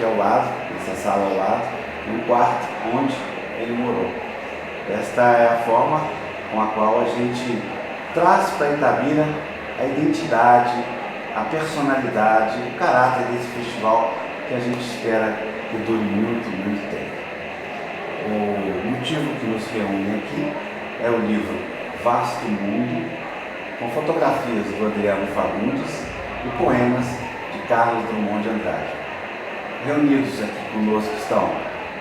aqui ao lado, nessa sala ao lado, e um quarto onde ele morou. Esta é a forma com a qual a gente traz para Itabira a identidade, a personalidade, o caráter desse festival que a gente espera que dure muito, muito tempo. O motivo que nos reúne aqui é o livro Vasto Mundo, com fotografias do Adriano Fagundes e poemas de Carlos Drummond de Andrade. Reunidos aqui conosco estão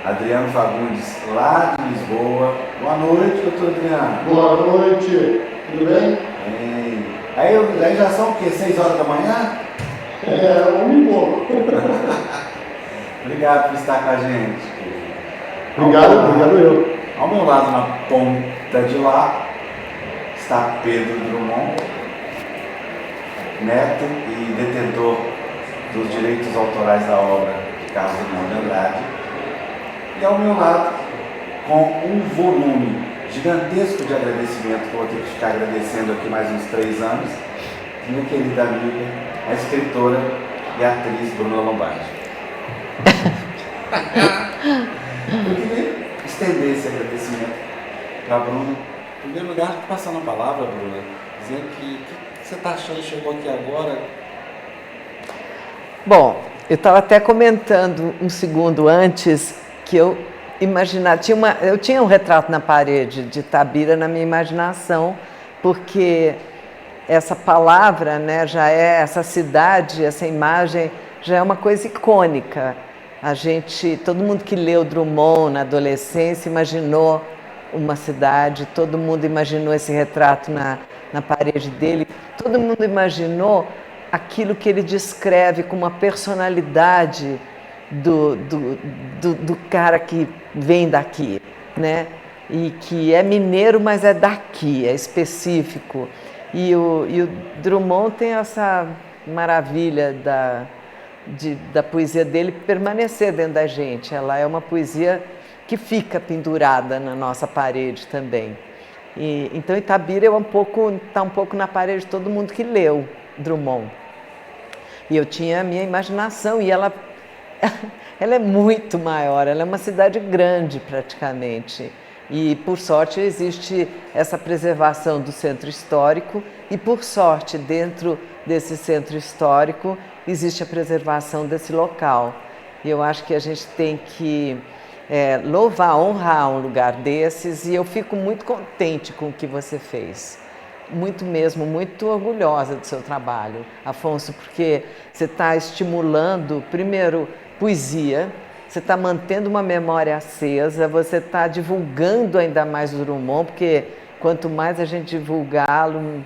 Adriano Fagundes, lá de Lisboa. Boa noite, doutor Adriano. Boa noite, tudo bem? Aí já são o quê? 6 horas da manhã? Um e pouco. Obrigado por estar com a gente. Obrigado eu. Ao meu lado, na ponta de lá, está Pedro Drummond, neto e detentor dos direitos autorais da obra de Carlos Drummond de Andrade. E ao meu lado, com um volume gigantesco de agradecimento, que eu vou ter que ficar agradecendo aqui mais uns 3 anos, minha querida amiga, a escritora e atriz Bruna Lombardi. Eu queria estender esse agradecimento para a Bruna. Em primeiro lugar, passando a palavra, Bruna, dizendo que você está achando que chegou aqui agora. Bom, eu estava até comentando um segundo antes que eu imaginava, eu tinha um retrato na parede de Itabira na minha imaginação, porque essa palavra, né, já é essa cidade, essa imagem já é uma coisa icônica. Todo mundo que leu Drummond na adolescência imaginou uma cidade, todo mundo imaginou esse retrato na parede dele, todo mundo imaginou aquilo que ele descreve com uma personalidade do cara que vem daqui, né? E que é mineiro, mas é daqui, é específico. E o Drummond tem essa maravilha da poesia dele permanecer dentro da gente. Ela é uma poesia que fica pendurada na nossa parede também. Então Itabira está um pouco na parede de todo mundo que leu Drummond. E eu tinha a minha imaginação, e ela é muito maior, ela é uma cidade grande praticamente. E, por sorte, existe essa preservação do centro histórico e, por sorte, dentro desse centro histórico, existe a preservação desse local. E eu acho que a gente tem que louvar, honrar um lugar desses, e eu fico muito contente com o que você fez. Muito mesmo, muito orgulhosa do seu trabalho, Afonso, porque você está estimulando, primeiro, poesia, você está mantendo uma memória acesa, você está divulgando ainda mais o Drummond, porque quanto mais a gente divulgá-lo,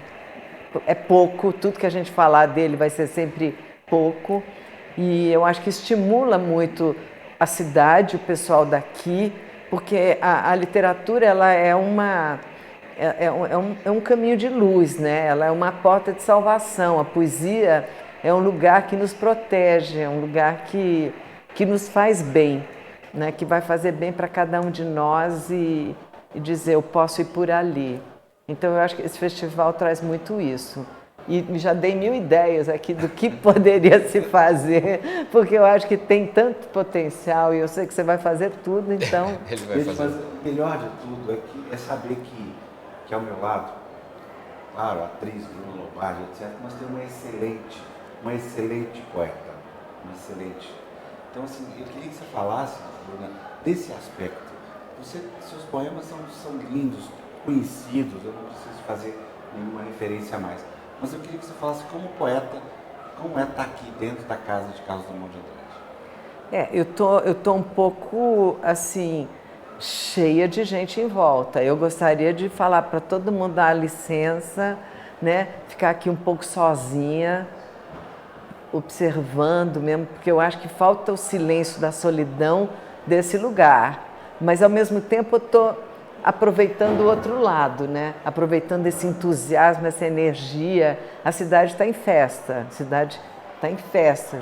é pouco, tudo que a gente falar dele vai ser sempre pouco, e eu acho que estimula muito a cidade, o pessoal daqui, porque a literatura ela é um caminho de luz, né? Ela é uma porta de salvação. A poesia é um lugar que nos protege, é um lugar que nos faz bem, né? Que vai fazer bem para cada um de nós e dizer, eu posso ir por ali. Então eu acho que esse festival traz muito isso. E já dei 1000 ideias aqui do que poderia se fazer, porque eu acho que tem tanto potencial e eu sei que você vai fazer tudo, então... Ele vai fazer. Mas o melhor de tudo é saber que ao meu lado, claro, a atriz Bruna Lombardi, etc., mas tem uma excelente poeta, uma excelente. Então, assim, eu queria que você falasse, Bruna, desse aspecto. Seus poemas são lindos, conhecidos, eu não preciso fazer nenhuma referência a mais. Mas eu queria que você falasse como poeta, como é estar aqui dentro da casa de Carlos Drummond de Andrade. Eu tô um pouco, assim, cheia de gente em volta. Eu gostaria de falar para todo mundo dar licença, né? Ficar aqui um pouco sozinha, observando mesmo, porque eu acho que falta o silêncio da solidão desse lugar. Mas, ao mesmo tempo, eu estou aproveitando o outro lado, né? Aproveitando esse entusiasmo, essa energia. A cidade está em festa,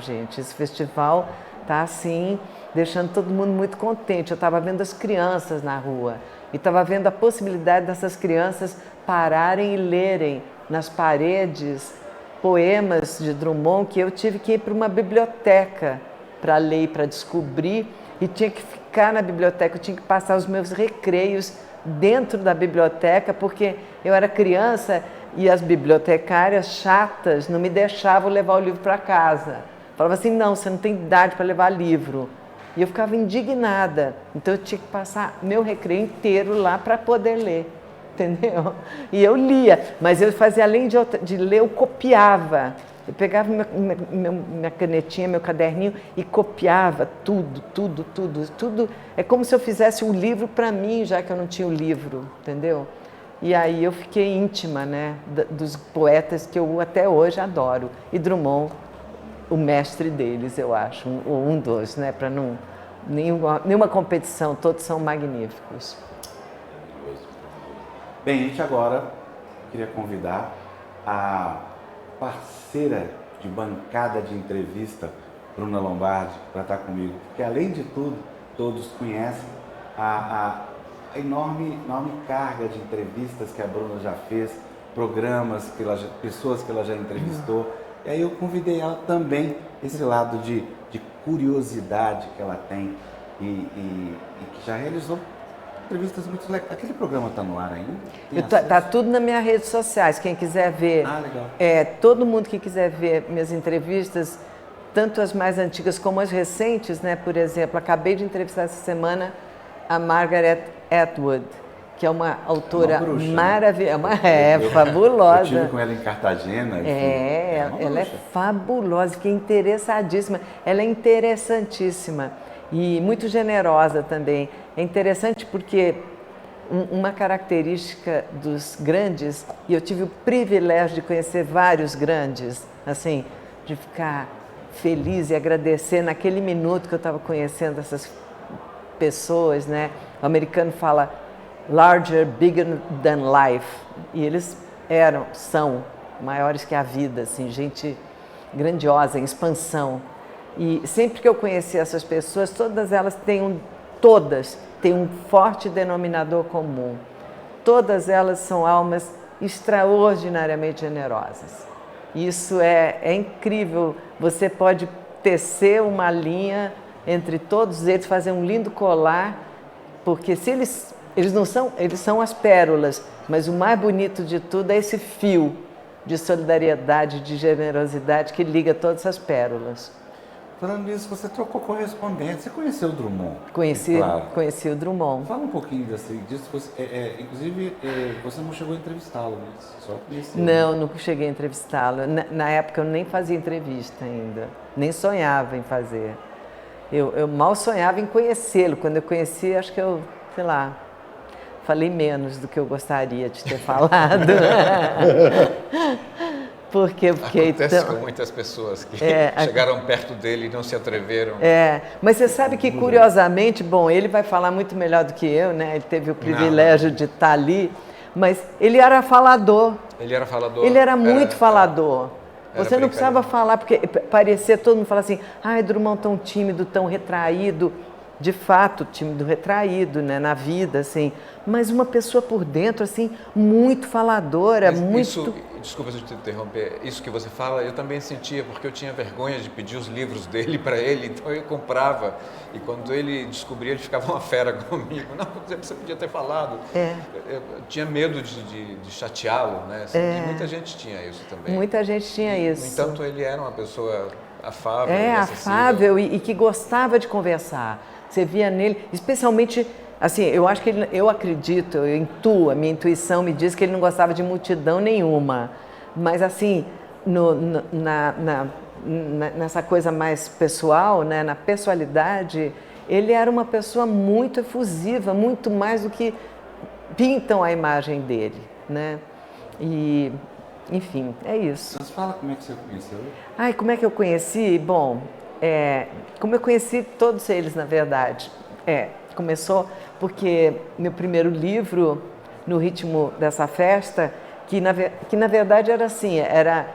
gente. Esse festival está assim, deixando todo mundo muito contente. Eu estava vendo as crianças na rua e estava vendo a possibilidade dessas crianças pararem e lerem nas paredes poemas de Drummond, que eu tive que ir para uma biblioteca para ler e para descobrir, e tinha que ficar na biblioteca, eu tinha que passar os meus recreios dentro da biblioteca, porque eu era criança e as bibliotecárias chatas não me deixavam levar o livro para casa. Falava assim, não, você não tem idade para levar livro. E eu ficava indignada, então eu tinha que passar meu recreio inteiro lá para poder ler, entendeu? E eu lia, mas eu fazia, além de ler, eu copiava. Eu pegava minha canetinha, meu caderninho e copiava tudo. É como se eu fizesse um livro para mim, já que eu não tinha o livro, entendeu? E aí eu fiquei íntima, né, dos poetas que eu até hoje adoro. E Drummond, o mestre deles, eu acho, um dos, né, para não nenhuma competição, todos são magníficos. Bem, gente, agora queria convidar a parceira de bancada de entrevista, Bruna Lombardi, para estar comigo, porque além de tudo, todos conhecem a enorme carga de entrevistas que a Bruna já fez, programas, pessoas que ela já entrevistou. E aí eu convidei ela também, esse lado de curiosidade que ela tem e que já realizou entrevistas muito legais. Aquele programa está no ar ainda? Tá tudo nas minhas redes sociais, quem quiser ver. Ah, legal. Todo mundo que quiser ver minhas entrevistas, tanto as mais antigas como as recentes, né? Por exemplo, acabei de entrevistar essa semana a Margaret Atwood, que é uma autora maravilhosa, fabulosa. Eu estive com ela em Cartagena. Ela é fabulosa, fiquei interessadíssima. Ela é interessantíssima e muito generosa também. É interessante porque uma característica dos grandes, e eu tive o privilégio de conhecer vários grandes, assim, de ficar feliz e agradecer naquele minuto que eu estava conhecendo essas pessoas, né? O americano fala larger, bigger than life, e eles são maiores que a vida, assim, gente grandiosa, em expansão. E sempre que eu conheci essas pessoas, todas elas têm um forte denominador comum. Todas elas são almas extraordinariamente generosas. Isso é incrível. Você pode tecer uma linha entre todos eles, fazer um lindo colar, porque se eles não são, eles são as pérolas, mas o mais bonito de tudo é esse fio de solidariedade, de generosidade que liga todas as pérolas. Falando nisso, você trocou correspondência. Você conheceu o Drummond? Conheci o Drummond. Fala um pouquinho disso. Inclusive, você não chegou a entrevistá-lo, né? Só conheceu. Não cheguei a entrevistá-lo. Na época eu nem fazia entrevista ainda, nem sonhava em fazer. Eu mal sonhava em conhecê-lo. Quando eu conheci, acho que eu, sei lá, falei menos do que eu gostaria de ter falado. Porque acontece com muitas pessoas que chegaram perto dele e não se atreveram. Mas você sabe que, curiosamente, bom, ele vai falar muito melhor do que eu, né? Ele teve o privilégio de estar ali, mas ele era falador. Ele era falador? Ele era muito falador. Você não precisava falar, porque parecia, todo mundo fala assim, Drummond tão tímido, tão retraído. De fato, tímido, retraído, né, na vida, assim, mas uma pessoa por dentro, assim, muito faladora, muito... Desculpa se eu te interromper, isso que você fala, eu também sentia, porque eu tinha vergonha de pedir os livros dele para ele, então eu comprava, e quando ele descobria, ele ficava uma fera comigo. Não, você podia ter falado. Eu tinha medo de chateá-lo, né, assim, e muita gente tinha isso também. Muita gente tinha isso. No entanto, ele era uma pessoa afável, afável e que gostava de conversar. Você via nele, especialmente, assim, eu acho que eu acredito, eu intuo, a minha intuição me diz que ele não gostava de multidão nenhuma, mas assim, nessa coisa mais pessoal, né, na pessoalidade, ele era uma pessoa muito efusiva, muito mais do que pintam a imagem dele, né, e... Enfim, é isso. Mas fala como é que você conheceu ele? Como é que eu conheci? Bom, como eu conheci todos eles, na verdade. Começou porque meu primeiro livro, No Ritmo dessa Festa, que na verdade era assim, era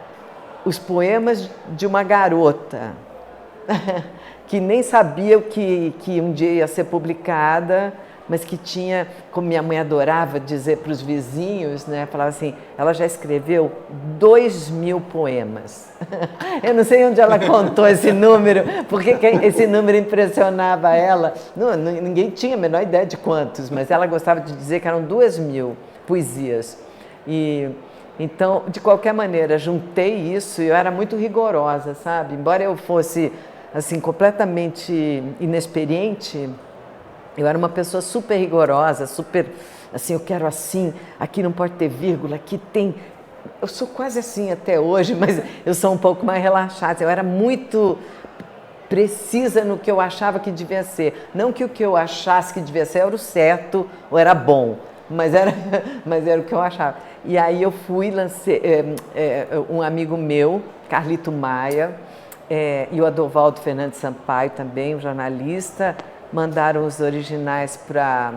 os poemas de uma garota que nem sabia que um dia ia ser publicada, mas que tinha, como minha mãe adorava dizer para os vizinhos, né, falava assim, ela já escreveu 2.000 poemas. Eu não sei onde ela contou esse número, porque esse número impressionava ela. Ninguém tinha a menor ideia de quantos, mas ela gostava de dizer que eram 2.000 poesias. Então, de qualquer maneira, juntei isso e eu era muito rigorosa, sabe? Embora eu fosse, assim, completamente inexperiente, eu era uma pessoa super rigorosa, super, assim, eu quero assim, aqui não pode ter vírgula, aqui tem... Eu sou quase assim até hoje, mas eu sou um pouco mais relaxada. Eu era muito precisa no que eu achava que devia ser. Não que o que eu achasse que devia ser era o certo ou era bom, mas era o que eu achava. E aí eu lancei, um amigo meu, Carlito Maia, e o Adovaldo Fernandes Sampaio também, um jornalista, mandaram os originais para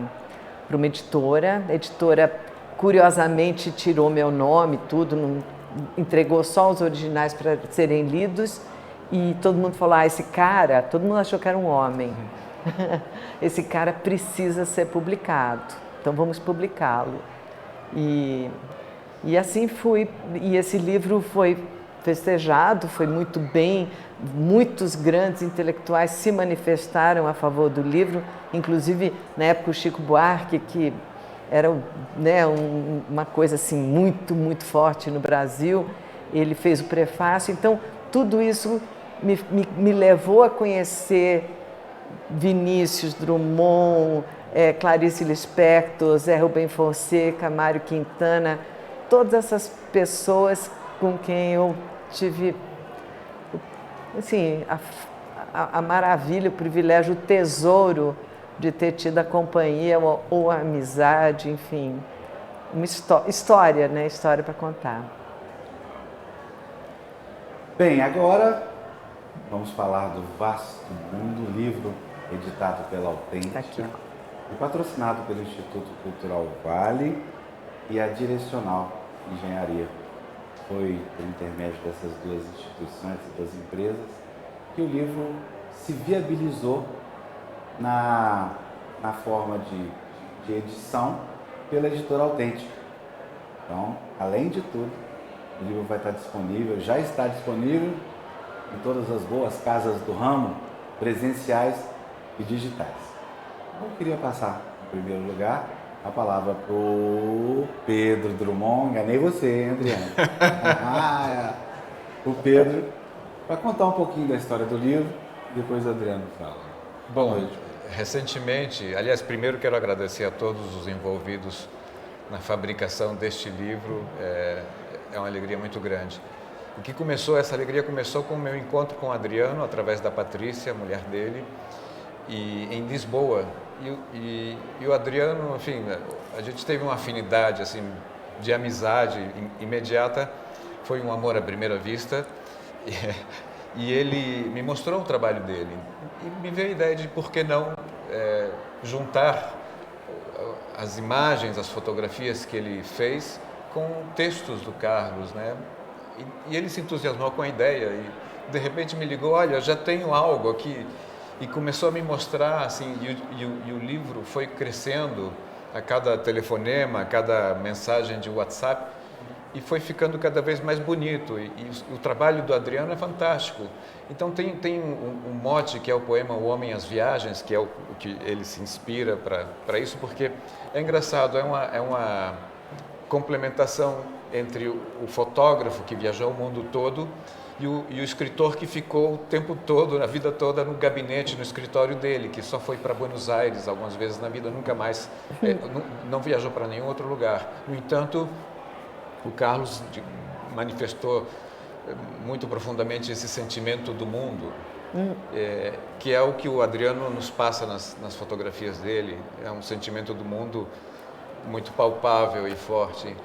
uma editora. A editora, curiosamente, tirou meu nome, tudo, entregou só os originais para serem lidos. E todo mundo falou, esse cara, todo mundo achou que era um homem. Esse cara precisa ser publicado, então vamos publicá-lo. E assim fui, e esse livro foi festejado, foi muito bem, muitos grandes intelectuais se manifestaram a favor do livro, inclusive na época o Chico Buarque, que era, né, uma coisa assim muito, muito forte no Brasil, ele fez o prefácio, então tudo isso me levou a conhecer Vinícius, Drummond, Clarice Lispector, Zé Rubem Fonseca, Mário Quintana, todas essas pessoas com quem eu tive, assim, a maravilha, o privilégio, o tesouro de ter tido a companhia ou a amizade, enfim, uma história, né? História para contar. Bem, agora vamos falar do Vasto Mundo, livro editado pela Autêntica, Tá aqui, e patrocinado pelo Instituto Cultural Vale e a Direcional Engenharia. Foi por intermédio dessas duas instituições e duas empresas que o livro se viabilizou na forma de edição pela editora Autêntica. Então, além de tudo, o livro vai estar disponível, já está disponível em todas as boas casas do ramo, presenciais e digitais. Eu queria passar, em primeiro lugar, a palavra para o Pedro Drummond. Enganei você, hein, Adriano? O Pedro, para contar um pouquinho da história do livro, e depois o Adriano fala. Bom, recentemente, aliás, primeiro quero agradecer a todos os envolvidos na fabricação deste livro, é uma alegria muito grande. Essa alegria começou com o meu encontro com o Adriano, através da Patrícia, a mulher dele, em Lisboa. E o Adriano, enfim, a gente teve uma afinidade assim, de amizade imediata, foi um amor à primeira vista, e ele me mostrou o trabalho dele. E me veio a ideia de por que não juntar as imagens, as fotografias que ele fez com textos do Carlos, né? E ele se entusiasmou com a ideia e de repente me ligou, olha, já tenho algo aqui, e começou a me mostrar, assim, e o livro foi crescendo a cada telefonema, a cada mensagem de WhatsApp, e foi ficando cada vez mais bonito, e o trabalho do Adriano é fantástico. Então tem um mote que é o poema O Homem e as Viagens, que é o que ele se inspira para isso, porque é engraçado, é uma complementação entre o fotógrafo que viajou o mundo todo e o escritor que ficou o tempo todo, a vida toda, no gabinete, no escritório dele, que só foi para Buenos Aires algumas vezes na vida, nunca mais, não viajou para nenhum outro lugar. No entanto, o Carlos manifestou muito profundamente esse sentimento do mundo, que é o que o Adriano nos passa nas fotografias dele, é um sentimento do mundo muito palpável e forte.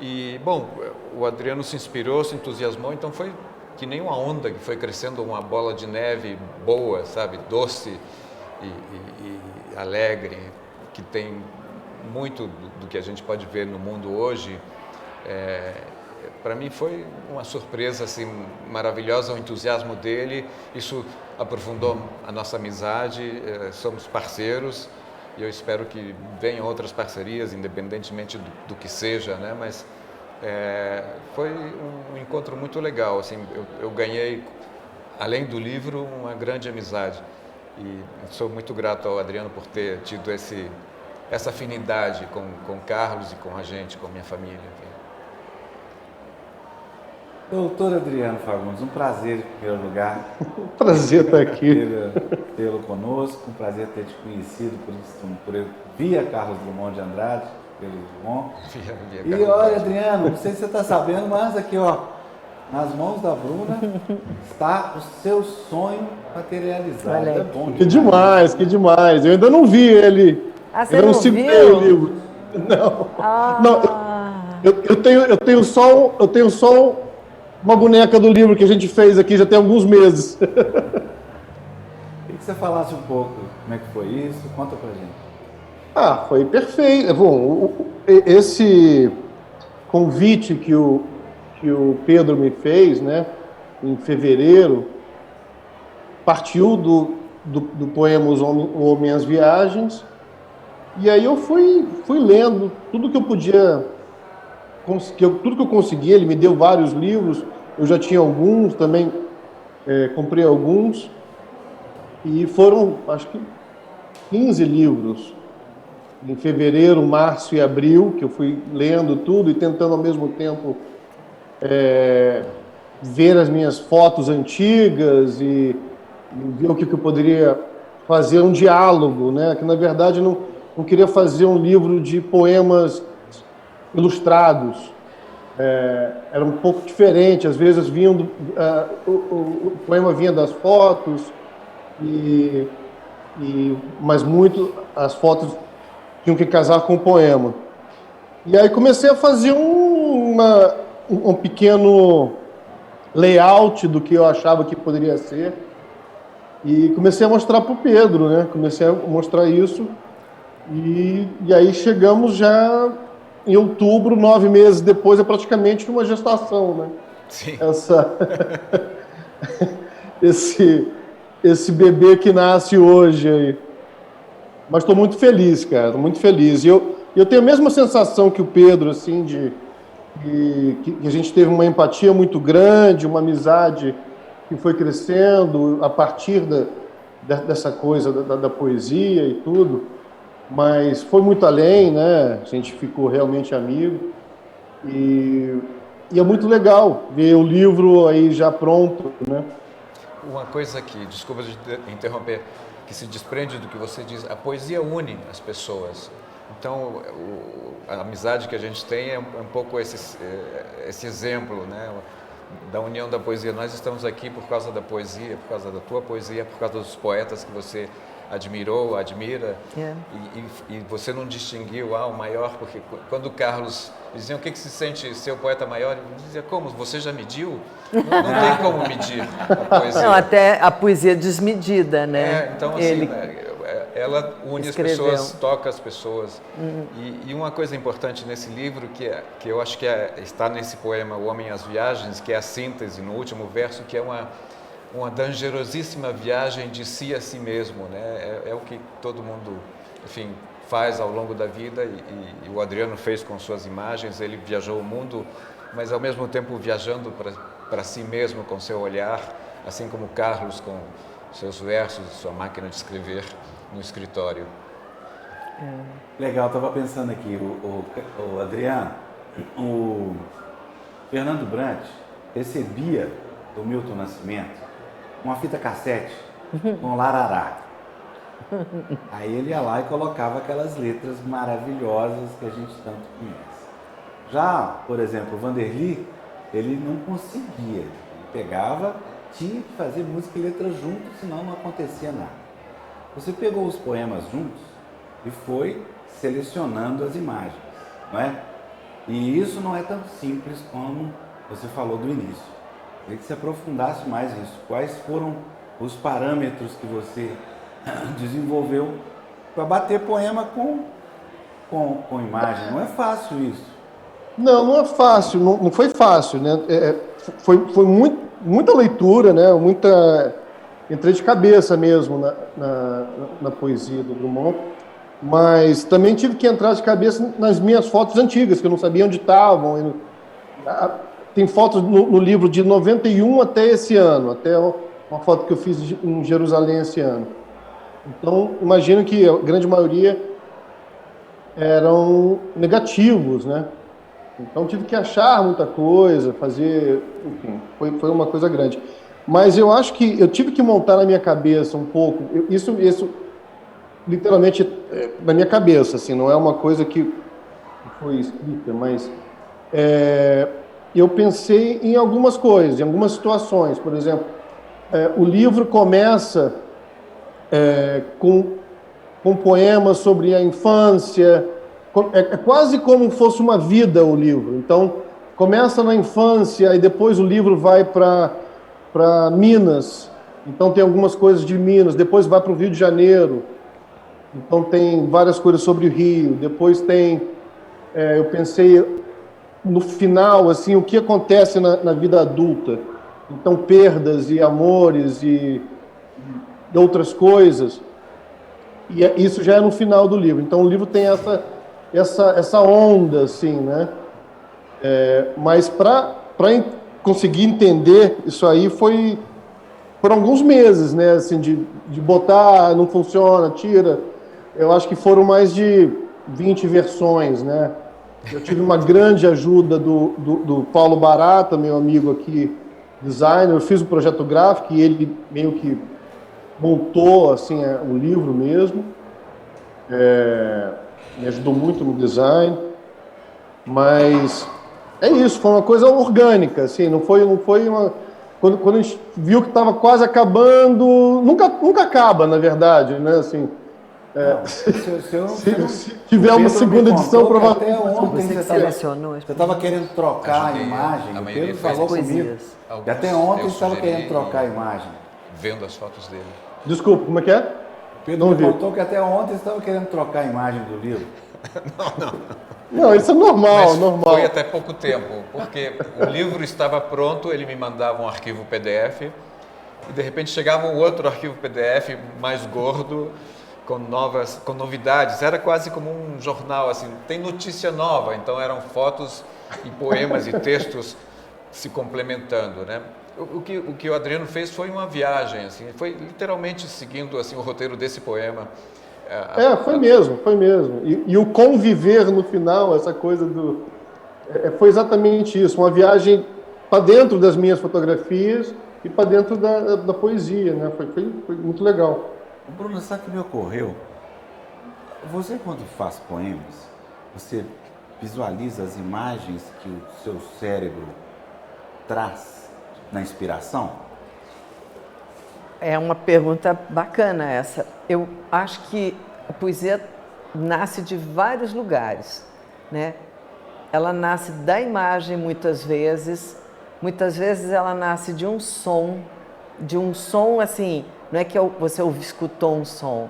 E, bom, o Adriano se inspirou, se entusiasmou, então foi que nem uma onda que foi crescendo, uma bola de neve boa, sabe, doce e alegre, que tem muito do que a gente pode ver no mundo hoje. Para mim foi uma surpresa assim, maravilhosa, o entusiasmo dele, isso aprofundou a nossa amizade, somos parceiros e eu espero que venham outras parcerias, independentemente do que seja, né? Mas foi um encontro muito legal, assim, eu ganhei, além do livro, uma grande amizade. E sou muito grato ao Adriano por ter tido essa afinidade com o Carlos e com a gente, com a minha família. Doutor Adriano Fagundes, um prazer em primeiro lugar. Prazer estar aqui. Tê-lo conosco, um prazer ter te conhecido via Carlos Drummond de Andrade, pelo Drummond. E olha, Adriano, não sei se você está sabendo, mas aqui, ó, nas mãos da Bruna está o seu sonho materializado. É bom que demais, que demais. Eu ainda não vi ele. Você ainda não segurei viu? o livro. Não. Ah. Não, eu tenho só uma boneca do livro que a gente fez aqui já tem alguns meses. Queria que você falasse um pouco como é que foi isso, conta pra gente. Foi perfeito. Bom, esse convite que o Pedro me fez, né, em fevereiro, partiu do poema O Homem e as Viagens, e aí eu fui lendo tudo que eu podia, tudo que eu consegui. Ele me deu vários livros, eu já tinha alguns também, comprei alguns, e foram, acho que, 15 livros, em fevereiro, março e abril, que eu fui lendo tudo e tentando ao mesmo tempo ver as minhas fotos antigas e ver o que eu poderia fazer, um diálogo, né? Que na verdade não queria fazer um livro de poemas ilustrados. Era um pouco diferente, às vezes o poema vinha das fotos, mas muito as fotos tinham que casar com o poema. E aí comecei a fazer um pequeno layout do que eu achava que poderia ser e comecei a mostrar para o Pedro, né? Comecei a mostrar isso e aí chegamos já em outubro, 9 meses depois, é praticamente uma gestação, né? Sim. Esse bebê que nasce hoje aí. Mas estou muito feliz, cara, estou muito feliz. E eu tenho a mesma sensação que o Pedro, assim, que a gente teve uma empatia muito grande, uma amizade que foi crescendo a partir dessa coisa da poesia e tudo, mas foi muito além, né? A gente ficou realmente amigo e é muito legal ver o livro aí já pronto, né? Uma coisa que, desculpa de interromper, que se desprende do que você diz, a poesia une as pessoas. Então, a amizade que a gente tem é um pouco esse exemplo, né, da união da poesia. Nós estamos aqui por causa da poesia, por causa da tua poesia, por causa dos poetas que você admirou, admira, e você não distinguiu o maior, porque quando o Carlos dizia o que se sente ser o poeta maior, ele dizia, como? Você já mediu? Não tem como medir a poesia. Não, até a poesia desmedida, né? Então, assim, ela une escreveu. As pessoas, toca as pessoas. E uma coisa importante nesse livro, que eu acho que está nesse poema O Homem e as Viagens, que é a síntese no último verso, que é uma dangerosíssima viagem de si a si mesmo, né? É o que todo mundo, enfim, faz ao longo da vida e o Adriano fez com suas imagens. Ele viajou o mundo, mas ao mesmo tempo viajando para si mesmo com seu olhar, assim como o Carlos com seus versos, sua máquina de escrever no escritório. Legal, estava pensando aqui, o Adriano, o Fernando Brant recebia do Milton Nascimento uma fita cassete com Larará. Aí ele ia lá e colocava aquelas letras maravilhosas que a gente tanto conhece. Já, por exemplo, o Vanderly, ele não conseguia. Ele pegava, tinha que fazer música e letra juntos, senão não acontecia nada. Você pegou os poemas juntos e foi selecionando as imagens, não é? E isso não é tão simples como você falou do início. Eu queria que você aprofundasse mais nisso. Quais foram os parâmetros que você desenvolveu para bater poema com imagem? Não é fácil isso. Não é fácil, não foi fácil, né? Foi muita leitura, né? Entrei de cabeça mesmo na poesia do Drummond. Mas também tive que entrar de cabeça nas minhas fotos antigas, que eu não sabia onde estavam. Tem fotos no livro de 91 até esse ano, até uma foto que eu fiz em Jerusalém esse ano. Então, imagino que a grande maioria eram negativos, né? Então, tive que achar muita coisa, fazer... Enfim, foi uma coisa grande. Mas eu acho que eu tive que montar na minha cabeça um pouco... Isso literalmente, na minha cabeça, assim, não é uma coisa que foi escrita, mas... eu pensei em algumas coisas, em algumas situações. Por exemplo, o livro começa com poemas sobre a infância. É quase como fosse uma vida o livro. Então, começa na infância e depois o livro vai para Minas. Então, tem algumas coisas de Minas. Depois vai para o Rio de Janeiro. Então, tem várias coisas sobre o Rio. Depois tem... eu pensei no final, assim, o que acontece na vida adulta. Então, perdas e amores e outras coisas. E isso já é no final do livro. Então, o livro tem essa onda, assim, né? Mas para conseguir entender isso aí foi por alguns meses, né? Assim, de botar, não funciona, tira. Eu acho que foram mais de 20 versões, né? Eu tive uma grande ajuda do Paulo Barata, meu amigo aqui, designer. Eu fiz o projeto gráfico e ele meio que montou assim, o livro mesmo. Me ajudou muito no design. Mas é isso, foi uma coisa orgânica, assim, não foi uma... Quando a gente viu que estava quase acabando, nunca acaba, na verdade, né? Assim, se tiver uma segunda edição, provavelmente. Até ontem Você selecionou. você estava querendo trocar a imagem. O Pedro falou comigo. E até ontem você estava querendo trocar a imagem. Vendo as fotos dele. Desculpa, como é que é? O Pedro me contou que até ontem você estava querendo trocar a imagem do livro. Não, isso é normal, Mas normal. foi até pouco tempo, porque o livro estava pronto, ele me mandava um arquivo PDF e de repente chegava um outro arquivo PDF mais gordo, com novidades. Era quase como um jornal, assim, tem notícia nova, então eram fotos e poemas e textos se complementando, né? O que o Adriano fez foi uma viagem, assim, foi literalmente seguindo assim o roteiro desse poema. Foi mesmo. E o conviver no final, essa coisa do... foi exatamente isso, uma viagem para dentro das minhas fotografias e para dentro da poesia, né? Foi muito legal. Bruno, sabe o que me ocorreu? Você, quando faz poemas, você visualiza as imagens que o seu cérebro traz na inspiração? É uma pergunta bacana essa. Eu acho que a poesia nasce de vários lugares, né? Ela nasce da imagem muitas vezes ela nasce de um som assim, não é que você escutou um som,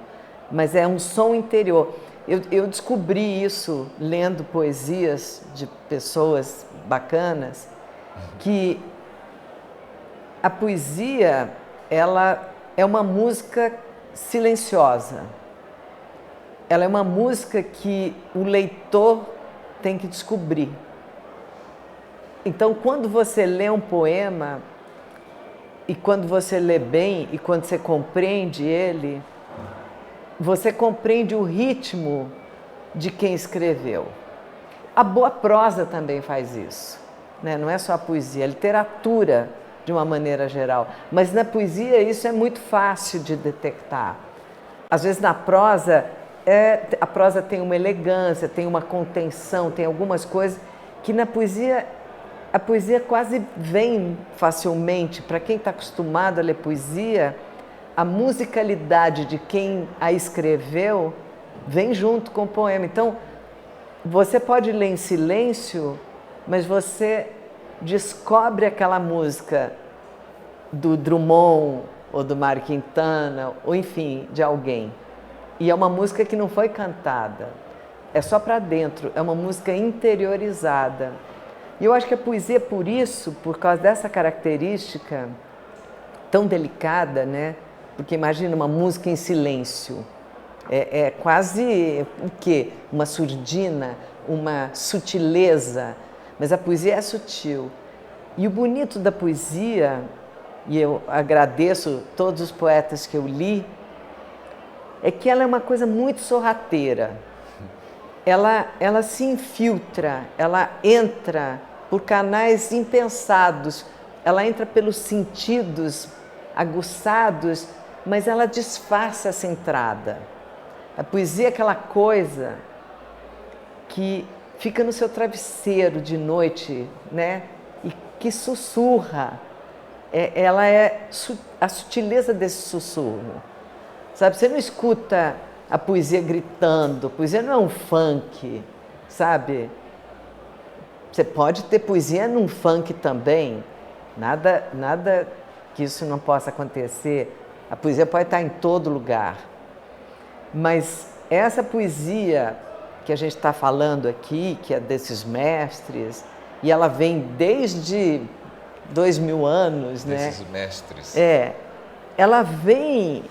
mas é um som interior. Eu descobri isso lendo poesias de pessoas bacanas, que a poesia, ela é uma música silenciosa. Ela é uma música que o leitor tem que descobrir. Então, quando você lê um poema, e quando você lê bem, e quando você compreende ele, você compreende o ritmo de quem escreveu. A boa prosa também faz isso, né? Não é só a poesia, a literatura de uma maneira geral. Mas na poesia isso é muito fácil de detectar. Às vezes na prosa, a prosa tem uma elegância, tem uma contenção, tem algumas coisas que na poesia, a poesia quase vem facilmente. Para quem está acostumado a ler poesia, a musicalidade de quem a escreveu vem junto com o poema. Então, você pode ler em silêncio, mas você descobre aquela música do Drummond, ou do Mário Quintana, ou enfim, de alguém. E é uma música que não foi cantada, é só para dentro, é uma música interiorizada. E eu acho que a poesia, por isso, por causa dessa característica tão delicada, né? Porque imagina uma música em silêncio. É quase o quê? Uma surdina, uma sutileza, mas a poesia é sutil. E o bonito da poesia, e eu agradeço todos os poetas que eu li, é que ela é uma coisa muito sorrateira. Ela se infiltra, ela entra por canais impensados, ela entra pelos sentidos aguçados, mas ela disfarça essa entrada. A poesia é aquela coisa que fica no seu travesseiro de noite, né? E que sussurra. Ela é a sutileza desse sussurro. Sabe, você não escuta a poesia gritando, a poesia não é um funk, sabe? Você pode ter poesia num funk também, nada que isso não possa acontecer. A poesia pode estar em todo lugar. Mas essa poesia que a gente está falando aqui, que é desses mestres, e ela vem desde 2000 anos, né? Desses mestres. Ela vem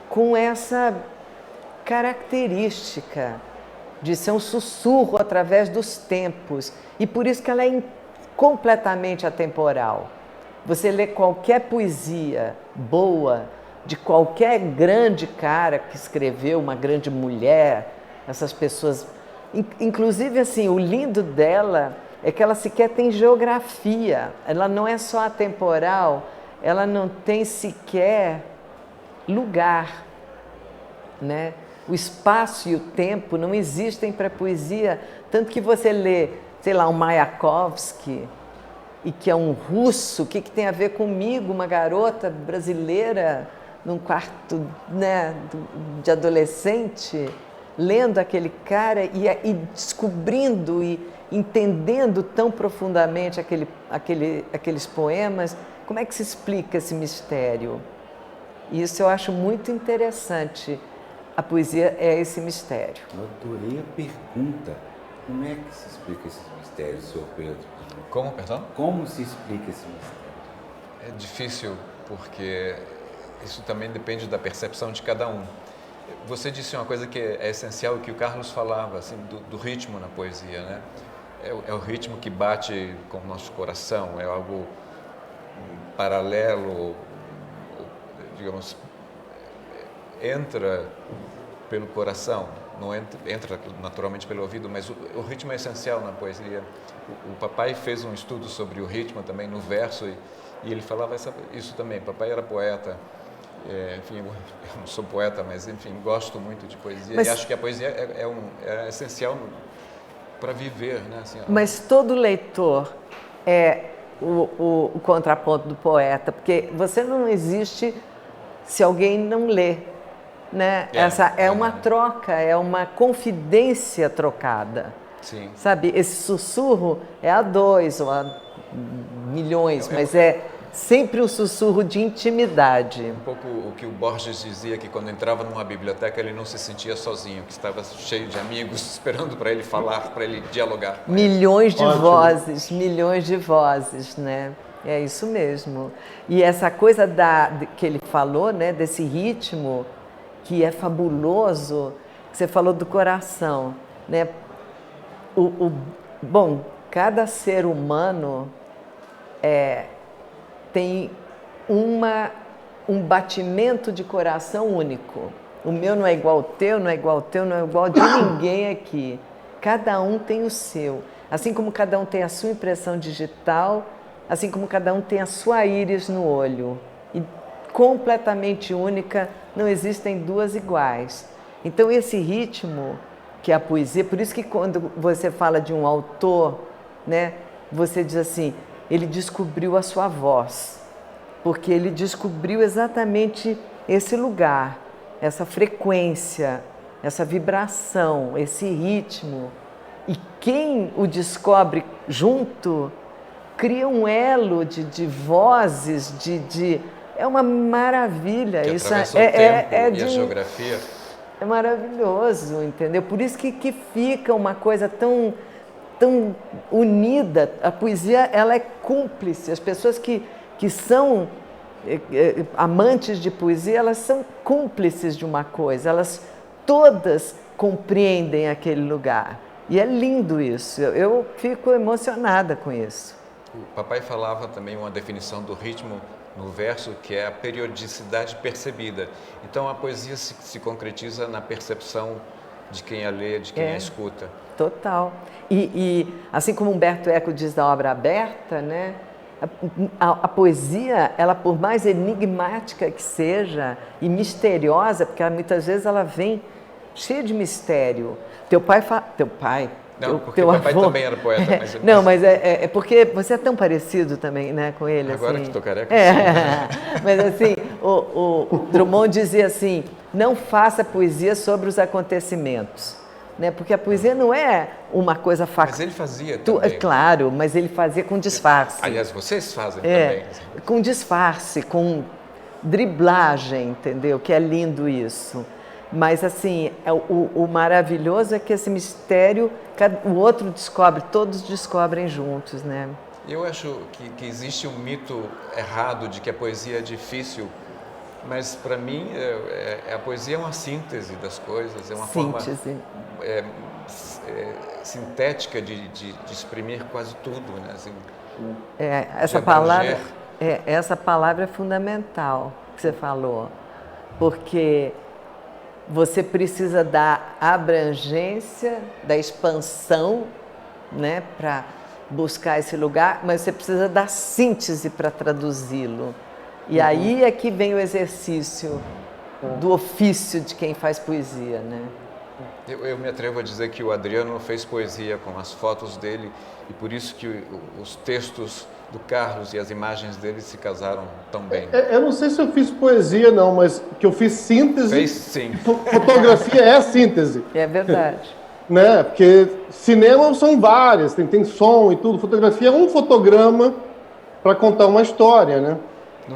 com essa característica de ser um sussurro através dos tempos, e por isso que ela é completamente atemporal. Você lê qualquer poesia boa, de qualquer grande cara que escreveu, uma grande mulher, essas pessoas... Inclusive, assim, o lindo dela é que ela sequer tem geografia, ela não é só atemporal, ela não tem sequer lugar, né? O espaço e o tempo não existem para a poesia, tanto que você lê, sei lá, um Mayakovsky, e que é um russo, o que tem a ver comigo, uma garota brasileira num quarto, né, de adolescente, lendo aquele cara e descobrindo e entendendo tão profundamente aqueles poemas. Como é que se explica esse mistério? Isso eu acho muito interessante. A poesia é esse mistério. Eu adorei a pergunta. Como é que se explica esses mistérios, senhor Pedro? Como, perdão? Como se explica esse mistério? É difícil porque isso também depende da percepção de cada um. Você disse uma coisa que é essencial, que o Carlos falava, assim, do ritmo na poesia, né? É o ritmo que bate com o nosso coração, é algo paralelo, digamos, entra pelo coração, não entra naturalmente pelo ouvido, mas o ritmo é essencial na poesia. O papai fez um estudo sobre o ritmo também no verso e ele falava isso também. Papai era poeta, enfim, eu não sou poeta, mas enfim, gosto muito de poesia e acho que a poesia é essencial para viver, né? Assim, mas todo leitor é o contraponto do poeta, porque você não existe se alguém não lê, né? Essa é uma troca, é uma confidência trocada. Sim. Sabe, esse sussurro é a 2 ou a milhões, mas é sempre um sussurro de intimidade. Um pouco o que o Borges dizia, que quando entrava numa biblioteca ele não se sentia sozinho, que estava cheio de amigos esperando para ele falar, para ele dialogar. Milhões de vozes, né? É isso mesmo. E essa coisa que ele falou, né, desse ritmo que é fabuloso, que você falou do coração, né? Bom, cada ser humano tem um batimento de coração único. O meu não é igual ao teu, não é igual ao teu, não é igual de ninguém aqui. Cada um tem o seu. Assim como cada um tem a sua impressão digital, assim como cada um tem a sua íris no olho. E completamente única, não existem duas iguais. Então esse ritmo que é a poesia, por isso que quando você fala de um autor, né, você diz assim, ele descobriu a sua voz, porque ele descobriu exatamente esse lugar, essa frequência, essa vibração, esse ritmo. E quem o descobre junto, cria um elo de vozes, é uma maravilha. Que isso atravessa o tempo e a geografia. É maravilhoso, entendeu? Por isso que fica uma coisa tão unida. A poesia, ela é cúmplice. As pessoas que são amantes de poesia, elas são cúmplices de uma coisa. Elas todas compreendem aquele lugar. E é lindo isso, eu fico emocionada com isso. O papai falava também uma definição do ritmo no verso, que é a periodicidade percebida. Então a poesia se concretiza na percepção de quem a lê, de quem a escuta. Total. E assim como Humberto Eco diz da obra aberta, né? A poesia, ela por mais enigmática que seja e misteriosa, porque muitas vezes ela vem cheia de mistério. Teu pai, Não, porque teu o papai avô... também era poeta. Mas Não, mas é porque você é tão parecido também, né, com ele. Agora assim. que estou careca. Mas assim, o Drummond dizia assim, não faça poesia sobre os acontecimentos. Né? Porque a poesia não é uma coisa factual. Mas ele fazia também. Claro, mas ele fazia com disfarce. Aliás, vocês fazem também. Com disfarce, com driblagem, entendeu? Que é lindo isso. Mas assim, o maravilhoso é que esse mistério, o outro descobre, todos descobrem juntos, né? Eu acho que existe um mito errado de que a poesia é difícil, mas para mim a poesia é uma síntese das coisas, é uma forma sintética de exprimir quase tudo, né? Assim, essa palavra é fundamental que você falou, porque você precisa da abrangência, da expansão, né, para buscar esse lugar, mas você precisa da síntese para traduzi-lo. E aí é que vem o exercício do ofício de quem faz poesia, né? Eu me atrevo a dizer que o Adriano fez poesia com as fotos dele e por isso que os textos do Carlos e as imagens dele se casaram tão bem. Eu não sei se eu fiz poesia, não, mas que eu fiz síntese. Fez sim. Fotografia é síntese. É verdade. Né? Porque cinema são várias, tem som e tudo. Fotografia é um fotograma para contar uma história, né?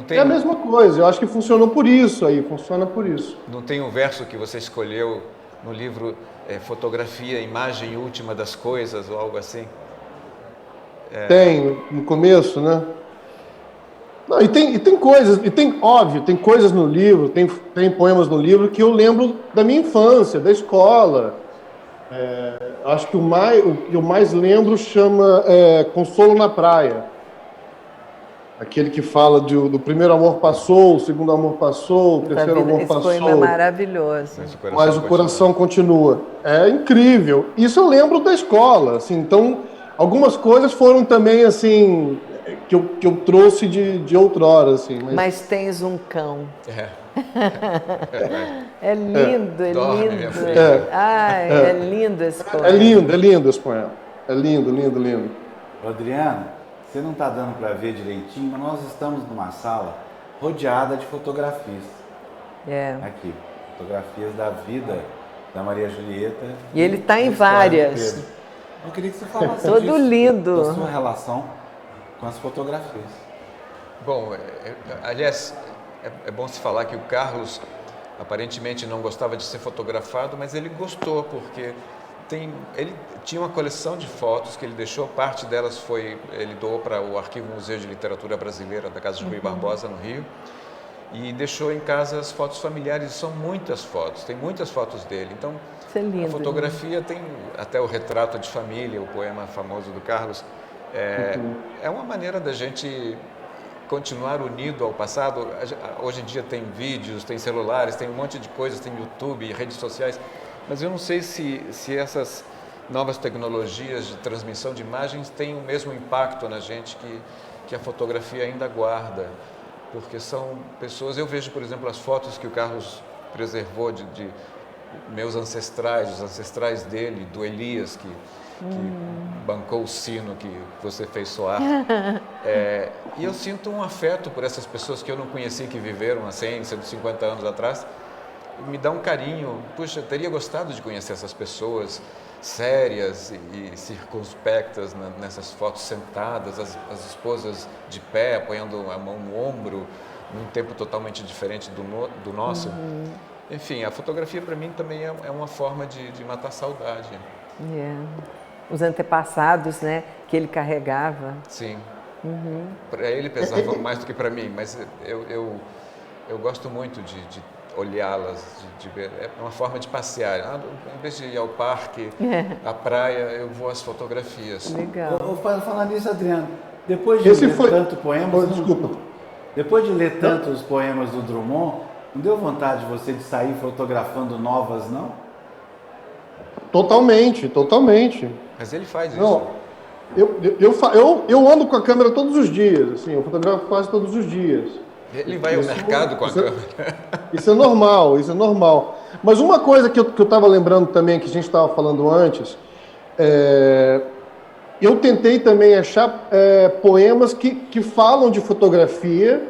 É a mesma coisa, eu acho que funcionou por isso aí, funciona por isso. Não tem um verso que você escolheu no livro Fotografia, Imagem Última das Coisas ou algo assim? Tem, no começo, né? Não, e tem coisas, óbvio, tem coisas no livro, tem poemas no livro que eu lembro da minha infância, da escola. Acho que o que eu mais lembro chama Consolo na Praia. Aquele que fala do primeiro amor passou, o segundo amor passou, o terceiro amor passou. Esse poema é maravilhoso. Mas o coração continua. É incrível. Isso eu lembro da escola. Assim, então, algumas coisas foram também assim que eu trouxe de outrora. Assim, mas tens um cão. É lindo, é lindo. É lindo esse poema. É lindo esse poema. É lindo, lindo, lindo. Adriano, você não está dando para ver direitinho, mas nós estamos numa sala rodeada de fotografias. Aqui, fotografias da vida da Maria Julieta. E ele está em várias. Eu queria que você falasse todo disso, lindo. da sua relação com as fotografias. Bom, aliás, é bom se falar que o Carlos aparentemente não gostava de ser fotografado, mas ele gostou, porque ele tinha uma coleção de fotos que ele deixou, parte delas ele doou para o Arquivo Museu de Literatura Brasileira da Casa de Rui Barbosa, no Rio, e deixou em casa as fotos familiares, são muitas fotos, tem muitas fotos dele. Então, isso é lindo, a fotografia tem até o retrato de família, o poema famoso do Carlos, é uma maneira da gente continuar unido ao passado. Hoje em dia tem vídeos, tem celulares, tem um monte de coisas, tem YouTube, redes sociais, mas eu não sei se essas novas tecnologias de transmissão de imagens têm o mesmo impacto na gente que a fotografia ainda guarda, porque são pessoas... Eu vejo, por exemplo, as fotos que o Carlos preservou de meus ancestrais, os ancestrais dele, do Elias, que bancou o sino que você fez soar. E eu sinto um afeto por essas pessoas que eu não conheci, que viveram há 100, 150 anos atrás. Me dá um carinho. Puxa, eu teria gostado de conhecer essas pessoas sérias e circunspectas nessas fotos sentadas, as esposas de pé, apoiando a mão no ombro, num tempo totalmente diferente do nosso. Enfim, a fotografia para mim também é uma forma de matar saudade. Os antepassados, né, que ele carregava. Sim. Para ele pesava mais do que para mim, mas eu gosto muito de olhá-las, de ver. É uma forma de passear. Em vez de ir ao parque, à praia, eu vou às fotografias. Legal. Falar nisso, Adriano, depois de Esse ler foi- tanto poemas, Desculpa. depois de ler tantos poemas do Drummond, não deu vontade de você de sair fotografando novas, não? Totalmente, totalmente. Mas ele faz isso. Não, eu ando com a câmera todos os dias, assim, eu fotografo quase todos os dias. Ele vai ao mercado com a câmera. Isso é normal, isso é normal. Mas uma coisa que eu estava lembrando também, que a gente estava falando antes, eu tentei também achar poemas que falam de fotografia.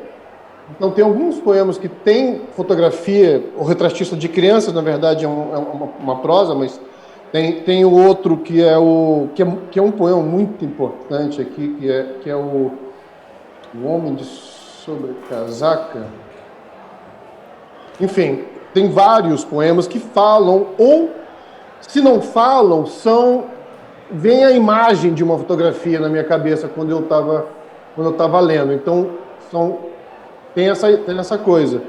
Então tem alguns poemas que tem fotografia, o retratista de crianças, na verdade, é uma prosa, mas tem o outro que é um poema muito importante aqui, que é o Homem de Sobrecasaca. Enfim, tem vários poemas que falam, ou se não falam, vem a imagem de uma fotografia na minha cabeça quando eu estava lendo. Então tem essa coisa.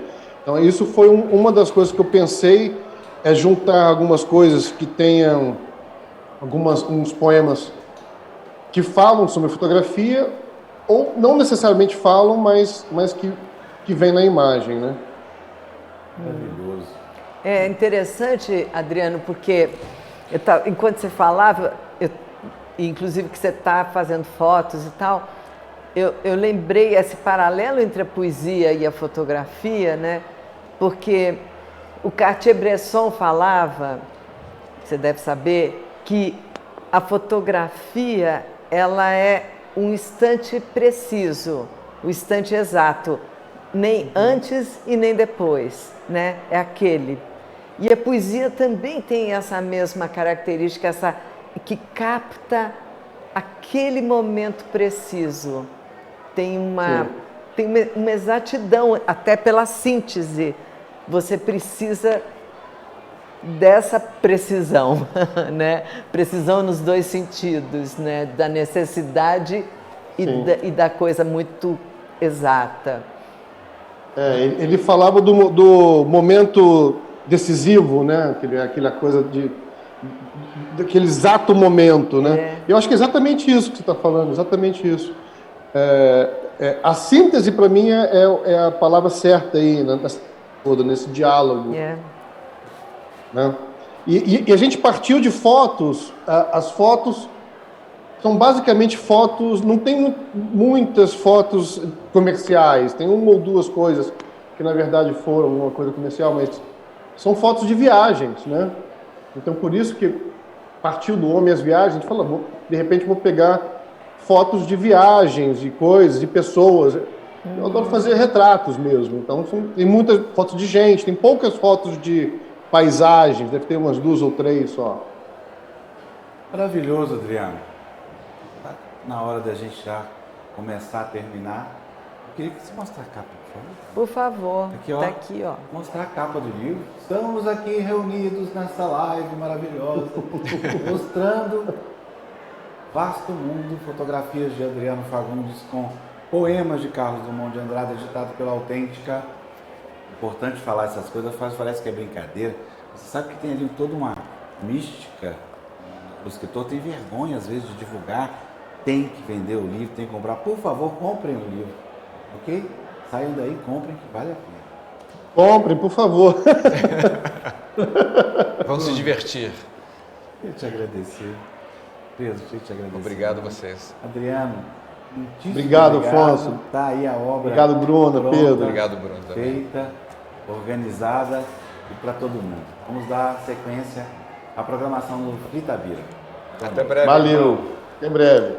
Então isso foi uma das coisas que eu pensei, juntar algumas coisas que tenham uns poemas que falam sobre fotografia, ou não necessariamente falam, mas que vem na imagem, né? Maravilhoso. É interessante, Adriano, porque enquanto você falava, inclusive que você está fazendo fotos e tal, eu lembrei esse paralelo entre a poesia e a fotografia, né? Porque o Cartier-Bresson falava, você deve saber, que a fotografia ela é um instante preciso, o instante exato, nem antes e nem depois, né? É aquele. E a poesia também tem essa mesma característica, que capta aquele momento preciso. Tem uma exatidão, até pela síntese. Você precisa dessa precisão, né? Precisão nos dois sentidos, né? Da necessidade e da coisa muito exata. Ele falava do momento decisivo, né? Aquela coisa daquele exato momento, né? Eu acho que é exatamente isso que você está falando, exatamente isso. A síntese, para mim, é a palavra certa aí, nesse diálogo. Né? E a gente partiu de fotos, as fotos são basicamente fotos, não tem muitas fotos comerciais, tem uma ou duas coisas que na verdade foram uma coisa comercial, mas são fotos de viagens, né? Então por isso que partiu do homem às viagens, a gente fala, de repente vou pegar fotos de viagens, de coisas, de pessoas. Eu adoro fazer retratos mesmo, então tem muitas fotos de gente, tem poucas fotos de paisagens, deve ter umas 2 ou 3 só. Maravilhoso, Adriano. Tá na hora da gente já começar a terminar. Eu queria que você mostrasse a capa, por favor. Por favor, Aqui, ó. tá aqui, ó. Mostrar a capa do livro. Estamos aqui reunidos nessa live maravilhosa, mostrando Vasto Mundo, fotografias de Adriano Fagundes com poemas de Carlos Drummond de Andrade, editado pela Autêntica. Importante falar essas coisas, parece que é brincadeira. Você sabe que tem ali toda uma mística. O escritor tem vergonha, às vezes, de divulgar. Tem que vender o livro, tem que comprar. Por favor, comprem o livro, ok? Saiam daí, comprem, que vale a pena. Comprem, por favor. Vamos se divertir. Queria te agradecer. Pedro, queria te agradecer. Obrigado a vocês. Adriano, muitíssimo Obrigado, Afonso. Tá aí a obra. Obrigado, Bruna, pronta, Pedro. Obrigado, Bruno, também. Feita, organizada e para todo mundo. Vamos dar sequência à programação do Fritabira. Até breve. Valeu. Até breve.